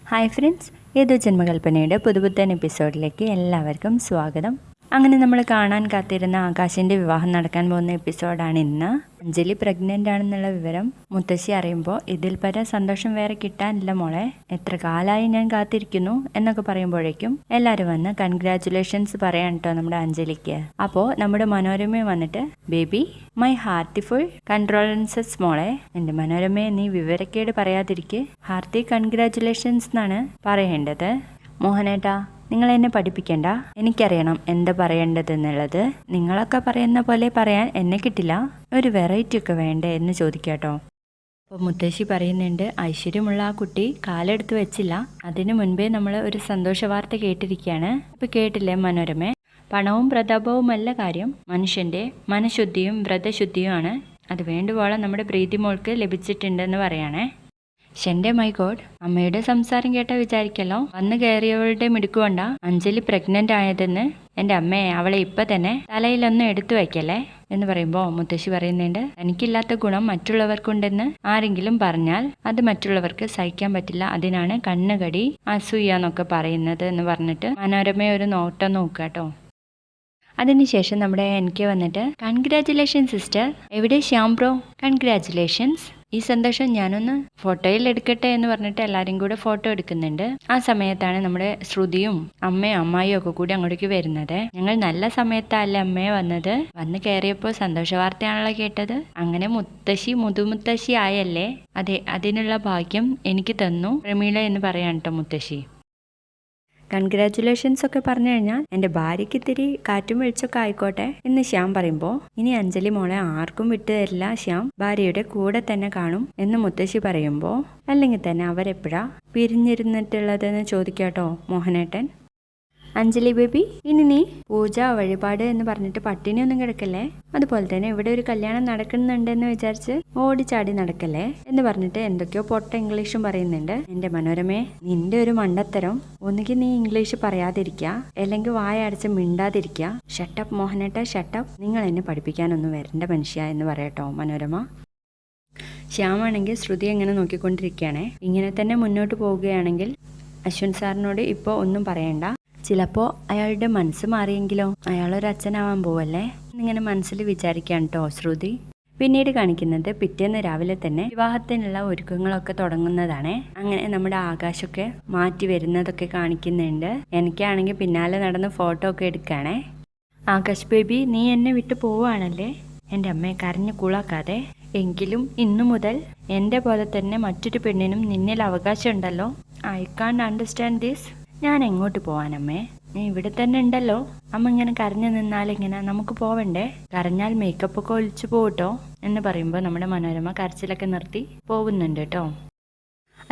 Hi friends, ഏതോ ജന്മകൽപ്പനയുടെ പുതുപുത്തൻ എപ്പിസോഡിലേക്ക് എല്ലാവർക്കും സ്വാഗതം. അങ്ങനെ നമ്മൾ കാണാൻ കാത്തിരുന്ന ആകാശിൻ്റെ വിവാഹം നടക്കാൻ പോകുന്ന എപ്പിസോഡാണ് ഇന്ന്. അഞ്ജലി പ്രഗ്നൻ്റ് ആണെന്നുള്ള വിവരം മുത്തശ്ശി അറിയുമ്പോൾ ഇതിൽ പരം സന്തോഷം വേറെ കിട്ടാനില്ല മോളെ, എത്ര കാലമായി ഞാൻ കാത്തിരിക്കുന്നു എന്നൊക്കെ പറയുമ്പോഴേക്കും എല്ലാവരും വന്ന് കൺഗ്രാറ്റുലേഷൻസ് പറയാൻ കേട്ടോ നമ്മുടെ അഞ്ജലിക്ക്. അപ്പോൾ നമ്മുടെ മനോരമ വന്നിട്ട് ബേബി മൈ ഹാർട്ടിഫുൾ കൺട്രോളൻസസ് മോളെ, എൻ്റെ മനോരമയെ നീ വിവരക്കേട് പറയാതിരിക്കെ, ഹാർട്ടി കൺഗ്രാറ്റുലേഷൻസ് എന്നാണ് പറയേണ്ടത്. മോഹനേട്ടാ, നിങ്ങൾ എന്നെ പഠിപ്പിക്കണ്ട, എനിക്കറിയണം എന്താ പറയേണ്ടതെന്നുള്ളത്. നിങ്ങളൊക്കെ പറയുന്ന പോലെ പറയാൻ എന്നെ കിട്ടില്ല, ഒരു വെറൈറ്റി ഒക്കെ വേണ്ടേ എന്ന് ചോദിക്കാട്ടോ. അപ്പോൾ മുത്തശ്ശി പറയുന്നുണ്ട്, ഐശ്വര്യമുള്ള ആ കുട്ടി കാലെടുത്ത് വെച്ചില്ല, അതിനു മുൻപേ നമ്മൾ ഒരു സന്തോഷ വാർത്ത കേട്ടിരിക്കുകയാണ്. ഇപ്പോൾ കേട്ടില്ലേ മനോരമ, പണവും പ്രതാപവുമല്ല കാര്യം, മനുഷ്യൻ്റെ മനഃശുദ്ധിയും വ്രതശുദ്ധിയുമാണ്. അത് വേണ്ടുവോളം നമ്മുടെ പ്രീതി മോൾക്ക് ലഭിച്ചിട്ടുണ്ടെന്ന് പറയണേ. ഷെൻ്റെ മൈ ഗോഡ്, അമ്മയുടെ സംസാരം കേട്ടാൽ വിചാരിക്കല്ലോ വന്ന് കയറിയവളുടെ മിടുക്കുകൊണ്ട അഞ്ജലി പ്രഗ്നൻ്റ് ആയതെന്ന്. എൻ്റെ അമ്മയെ, അവളെ ഇപ്പം തന്നെ തലയിലൊന്നും എടുത്തു വയ്ക്കല്ലേ എന്ന് പറയുമ്പോൾ മുത്തശ്ശി പറയുന്നുണ്ട്, എനിക്കില്ലാത്ത ഗുണം മറ്റുള്ളവർക്കുണ്ടെന്ന് ആരെങ്കിലും പറഞ്ഞാൽ അത് മറ്റുള്ളവർക്ക് സഹിക്കാൻ പറ്റില്ല, അതിനാണ് കണ്ണുകടി അസൂയ എന്നൊക്കെ പറയുന്നത് എന്ന് പറഞ്ഞിട്ട് മനോരമയെ ഒരു നോട്ടം നോക്കുക കേട്ടോ. അതിനുശേഷം നമ്മുടെ എനിക്ക് വന്നിട്ട്, കൺഗ്രാറ്റുലേഷൻ സിസ്റ്റർ, എവിടെ ശ്യാം ബ്രോ, കൺഗ്രാറ്റുലേഷൻസ്, ഈ സന്തോഷം ഞാനൊന്ന് ഫോട്ടോയിൽ എടുക്കട്ടെ എന്ന് പറഞ്ഞിട്ട് എല്ലാവരും കൂടെ ഫോട്ടോ എടുക്കുന്നുണ്ട്. ആ സമയത്താണ് നമ്മുടെ ശ്രുതിയും അമ്മയും അമ്മായിയും ഒക്കെ കൂടി അങ്ങോട്ടേക്ക് വരുന്നത്. ഞങ്ങൾ നല്ല സമയത്തല്ലേ അമ്മയെ വന്നത്, വന്ന് കയറിയപ്പോൾ സന്തോഷ വാർത്തയാണല്ലോ കേട്ടത്. അങ്ങനെ മുത്തശ്ശി മുതുമുത്തശ്ശി ആയല്ലേ, അതെ, അതിനുള്ള ഭാഗ്യം എനിക്ക് തന്നു പ്രമീള എന്ന് പറയാൻ കേട്ടോ മുത്തശ്ശി. കൺഗ്രാറ്റുലേഷൻസ് ഒക്കെ പറഞ്ഞു കഴിഞ്ഞാൽ എൻ്റെ ഭാര്യയ്ക്ക് ഇത്തിരി കാറ്റും വെളിച്ചൊക്കെ ആയിക്കോട്ടെ എന്ന് ശ്യാം പറയുമ്പോൾ, ഇനി അഞ്ജലി മോളെ ആർക്കും വിട്ടു തരില്ല, ശ്യാം ഭാര്യയുടെ കൂടെ തന്നെ കാണും എന്ന് മുത്തശ്ശി പറയുമ്പോൾ, അല്ലെങ്കിൽ തന്നെ അവരെപ്പോഴാ പിരിഞ്ഞിരുന്നിട്ടുള്ളതെന്ന് ചോദിക്കാട്ടോ മോഹനേട്ടൻ. അഞ്ജലി ബേബി, ഇനി നീ പൂജ വഴിപാട് എന്ന് പറഞ്ഞിട്ട് പട്ടിണിയൊന്നും കിടക്കല്ലേ, അതുപോലെ തന്നെ ഇവിടെ ഒരു കല്യാണം നടക്കുന്നുണ്ടെന്ന് വിചാരിച്ച് ഓടിച്ചാടി നടക്കല്ലേ എന്ന് പറഞ്ഞിട്ട് എന്തൊക്കെയോ പൊട്ട ഇംഗ്ലീഷും പറയുന്നുണ്ട്. എൻ്റെ മനോരമയെ, നിന്റെ ഒരു മണ്ടത്തരം, ഒന്നുകിൽ നീ ഇംഗ്ലീഷ് പറയാതിരിക്കുക, അല്ലെങ്കിൽ വായ അടച്ച് മിണ്ടാതിരിക്കുക. ഷട്ടപ്പ് മോഹനേട്ട, ഷട്ടപ്പ്, നിങ്ങൾ എന്നെ പഠിപ്പിക്കാനൊന്നും വരണ്ട മനുഷ്യ എന്ന് പറയട്ടോ മനോരമ. ശ്യാമാണെങ്കിൽ ശ്രുതി എങ്ങനെ നോക്കിക്കൊണ്ടിരിക്കുകയാണേ. ഇങ്ങനെ തന്നെ മുന്നോട്ട് പോവുകയാണെങ്കിൽ അശ്വിൻ സാറിനോട് ഇപ്പോൾ ഒന്നും പറയണ്ട, ചിലപ്പോൾ അയാളുടെ മനസ്സ് മാറിയെങ്കിലോ, അയാളൊരു അച്ഛനാവാൻ പോവല്ലേ എന്നിങ്ങനെ മനസ്സിൽ വിചാരിക്കാൻ കേട്ടോ ശ്രുതി. പിന്നീട് കാണിക്കുന്നത് പിറ്റേന്ന് രാവിലെ തന്നെ വിവാഹത്തിനുള്ള ഒരുക്കങ്ങളൊക്കെ തുടങ്ങുന്നതാണ്. അങ്ങനെ നമ്മുടെ ആകാശമൊക്കെ മാറ്റി വരുന്നതൊക്കെ കാണിക്കുന്നുണ്ട്. എനിക്കാണെങ്കിൽ പിന്നാലെ നടന്ന് ഫോട്ടോ ഒക്കെ എടുക്കുകയാണേ. ആകാശ് ബേബി, നീ എന്നെ വിട്ടു പോവുകയാണല്ലേ, എൻ്റെ അമ്മയെ കരഞ്ഞു കൂളാക്കാതെ. എങ്കിലും ഇന്നു മുതൽ എൻ്റെ പോലെ തന്നെ മറ്റൊരു പെണ്ണിനും നിന്നിൽ അവകാശമുണ്ടല്ലോ. I can't understand this. ഞാൻ എങ്ങോട്ട് പോവാനമ്മേ, നീ ഇവിടെ തന്നെ ഉണ്ടല്ലോ. അമ്മ ഇങ്ങനെ കരഞ്ഞു നിന്നാലിങ്ങനെ നമുക്ക് പോവണ്ടേ, കരഞ്ഞാൽ മേക്കപ്പ് ഒക്കെ ഒലിച്ചു പോകട്ടോ എന്ന് പറയുമ്പോൾ നമ്മുടെ മനോരമ കരച്ചിലൊക്കെ നിർത്തി പോകുന്നുണ്ട് കേട്ടോ.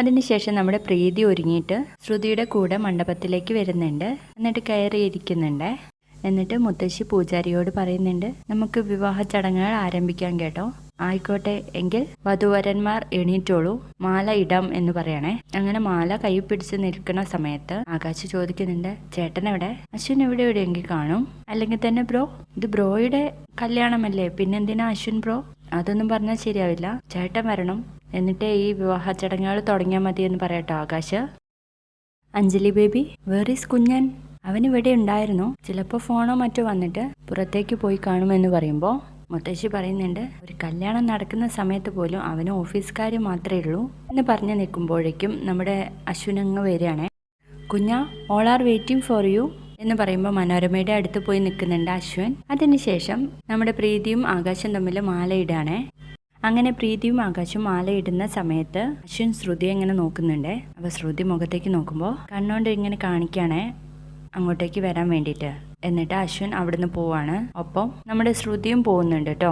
അതിനുശേഷം നമ്മുടെ പ്രീതി ഒരുങ്ങിയിട്ട് ശ്രുതിയുടെ കൂടെ മണ്ഡപത്തിലേക്ക് വരുന്നുണ്ട്. എന്നിട്ട് കയറിയിരിക്കുന്നുണ്ട്. എന്നിട്ട് മുത്തശ്ശി പൂജാരിയോട് പറയുന്നുണ്ട്, നമുക്ക് വിവാഹ ചടങ്ങുകൾ ആരംഭിക്കാൻ കേട്ടോ. ആയിക്കോട്ടെ എങ്കിൽ വധുവരന്മാർ എണീറ്റോളൂ, മാല ഇടാം എന്ന് പറയണേ. അങ്ങനെ മാല കൈ പിടിച്ച് നിൽക്കുന്ന സമയത്ത് ആകാശ് ചോദിക്കുന്നുണ്ട്, ചേട്ടൻ എവിടെ? അശ്വിൻ എവിടെയെങ്കിൽ കാണും, അല്ലെങ്കിൽ തന്നെ ബ്രോ, ഇത് ബ്രോയുടെ കല്യാണമല്ലേ, പിന്നെന്തിനാ അശ്വിൻ ബ്രോ? അതൊന്നും പറഞ്ഞാൽ ശരിയാവില്ല, ചേട്ടൻ വരണം, എന്നിട്ടേ ഈ വിവാഹ ചടങ്ങുകൾ തുടങ്ങിയാൽ മതി എന്ന് പറയട്ടോ Akash. Anjali baby, where is കുഞ്ഞൻ? അവനിവിടെ ഉണ്ടായിരുന്നു, ചിലപ്പോൾ ഫോണോ മറ്റോ വന്നിട്ട് പുറത്തേക്ക് പോയി കാണുമെന്ന് പറയുമ്പോൾ മുത്തശ്ശി പറയുന്നുണ്ട്, ഒരു കല്യാണം നടക്കുന്ന സമയത്ത് പോലും അവന് ഓഫീസ് കാര്യം മാത്രമേ ഉള്ളൂ എന്ന് പറഞ്ഞു നിൽക്കുമ്പോഴേക്കും നമ്മുടെ അശ്വിനങ്ങ് വരികയാണേ. കുഞ്ഞാ, all are waiting for you എന്ന് പറയുമ്പോൾ മനോരമയുടെ അടുത്ത് പോയി നിൽക്കുന്നുണ്ട് അശ്വിൻ. അതിനുശേഷം നമ്മുടെ പ്രീതിയും ആകാശം തമ്മിൽ മാലയിടാണേ. അങ്ങനെ പ്രീതിയും ആകാശവും മാലയിടുന്ന സമയത്ത് അശ്വിൻ ശ്രുതിയെ ഇങ്ങനെ നോക്കുന്നുണ്ട്. അപ്പോൾ ശ്രുതി മുഖത്തേക്ക് നോക്കുമ്പോൾ കണ്ണുകൊണ്ട് ഇങ്ങനെ കാണിക്കുകയാണേ അങ്ങോട്ടേക്ക് വരാൻ വേണ്ടിയിട്ട്. എന്നിട്ട് അശ്വിൻ അവിടുന്ന് പോവാണ്. ഒപ്പം നമ്മുടെ ശ്രുതിയും പോകുന്നുണ്ട് കേട്ടോ.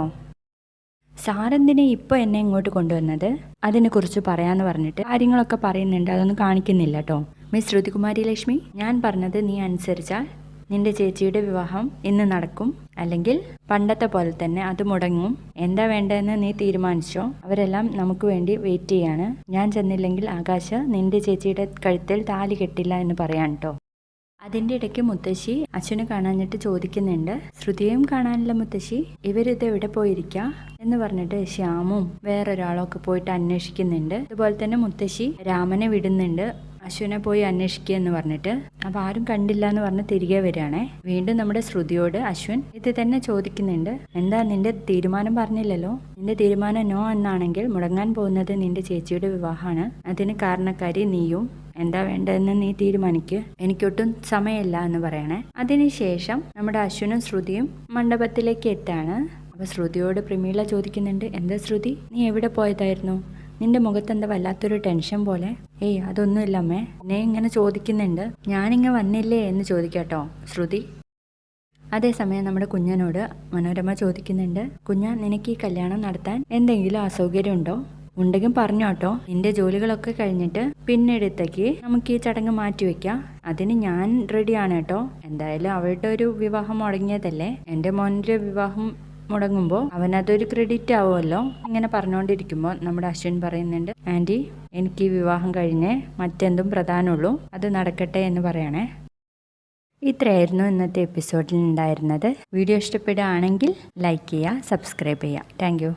സാറെന്തിനെ ഇപ്പോൾ എന്നെ ഇങ്ങോട്ട് കൊണ്ടുവന്നത്, അതിനെക്കുറിച്ച് പറയാമെന്ന് പറഞ്ഞിട്ട് കാര്യങ്ങളൊക്കെ പറയുന്നുണ്ട്, അതൊന്നും കാണിക്കുന്നില്ല കേട്ടോ. മിസ് ശ്രുതികുമാരി ലക്ഷ്മി, ഞാൻ പറഞ്ഞത് നീ അനുസരിച്ചാൽ നിന്റെ ചേച്ചിയുടെ വിവാഹം ഇന്ന് നടക്കും, അല്ലെങ്കിൽ പണ്ടത്തെ പോലെ തന്നെ അത് മുടങ്ങും. എന്താ വേണ്ടതെന്ന് നീ തീരുമാനിച്ചോ. അവരെല്ലാം നമുക്ക് വേണ്ടി വെയിറ്റ് ചെയ്യാണ്. ഞാൻ ചെന്നില്ലെങ്കിൽ ആകാശ് നിന്റെ ചേച്ചിയുടെ കഴുത്തിൽ താലി കെട്ടില്ല എന്ന് പറയാൻ കേട്ടോ. അതിൻ്റെ ഇടയ്ക്ക് മുത്തശ്ശി അച്ഛനെ കാണാഞ്ഞിട്ട് ചോദിക്കുന്നുണ്ട്, ശ്രുതിയെയും കാണാനില്ല മുത്തശ്ശി, ഇവരിത് എവിടെ പോയിരിക്കുക എന്ന് പറഞ്ഞിട്ട് ശ്യാമും വേറൊരാളൊക്കെ പോയിട്ട് അന്വേഷിക്കുന്നുണ്ട്. അതുപോലെ തന്നെ മുത്തശ്ശി രാമനെ വിടുന്നുണ്ട് അശ്വിനെ പോയി അന്വേഷിക്കുക എന്ന് പറഞ്ഞിട്ട്. അപ്പോൾ ആരും കണ്ടില്ല എന്ന് പറഞ്ഞ് തിരികെ വരികയാണേ. വീണ്ടും നമ്മുടെ ശ്രുതിയോട് അശ്വിൻ ഇത് തന്നെ ചോദിക്കുന്നുണ്ട്. എന്താ നിന്റെ തീരുമാനം പറഞ്ഞില്ലല്ലോ? നിന്റെ തീരുമാനം നോ എന്നാണെങ്കിൽ മുടങ്ങാൻ പോകുന്നത് നിന്റെ ചേച്ചിയുടെ വിവാഹമാണ്. അതിന് കാരണക്കാരി നീയും. എന്താ വേണ്ടതെന്ന് നീ തീരുമാനിക്ക്, എനിക്കൊട്ടും സമയമില്ല എന്ന് പറയണേ. അതിനുശേഷം നമ്മുടെ അശ്വിനും ശ്രുതിയും മണ്ഡപത്തിലേക്ക് എത്താണ്. അപ്പോൾ ശ്രുതിയോട് പ്രമീള ചോദിക്കുന്നുണ്ട്, എന്താ ശ്രുതി, നീ എവിടെ പോയതായിരുന്നു? നിന്റെ മുഖത്ത് എന്താ വല്ലാത്തൊരു ടെൻഷൻ പോലെ? ഏയ് അതൊന്നുമില്ല അമ്മേ. എന്നെ ഇങ്ങനെ ചോദിക്കുന്നുണ്ട്, ഞാനിങ്ങ് വന്നില്ലേ എന്ന് ചോദിക്കാട്ടോ ശ്രുതി. അതേസമയം നമ്മുടെ കുഞ്ഞനോട് മനോരമ ചോദിക്കുന്നുണ്ട്, കുഞ്ഞ നിനക്ക് ഈ കല്യാണം നടത്താൻ എന്തെങ്കിലും അസൗകര്യം ഉണ്ടോ? ഉണ്ടെങ്കിൽ പറഞ്ഞോട്ടോ. നിന്റെ ജോലികളൊക്കെ കഴിഞ്ഞിട്ട് പിന്നീടത്തേക്ക് നമുക്ക് ഈ ചടങ്ങ് മാറ്റി വെക്കാം. അതിന് ഞാൻ റെഡിയാണ് കേട്ടോ. എന്തായാലും അവളുടെ ഒരു വിവാഹം മുടങ്ങിയതല്ലേ, എൻ്റെ മോൻ്റെ വിവാഹം മുടങ്ങുമ്പോൾ അവനതൊരു ക്രെഡിറ്റ് ആവുമല്ലോ. ഇങ്ങനെ പറഞ്ഞുകൊണ്ടിരിക്കുമ്പോൾ നമ്മുടെ അശ്വിൻ പറയുന്നുണ്ട്, ആൻറ്റി എനിക്ക് ഈ വിവാഹം കഴിഞ്ഞേ മറ്റെന്തും പ്രധാനമുള്ളൂ, അത് നടക്കട്ടെ എന്ന് പറയണേ. ഇത്രയായിരുന്നു ഇന്നത്തെ എപ്പിസോഡിൽ ഉണ്ടായിരുന്നത്. വീഡിയോ ഇഷ്ടപ്പെടുകയാണെങ്കിൽ ലൈക്ക് ചെയ്യുക, സബ്സ്ക്രൈബ് ചെയ്യുക. താങ്ക്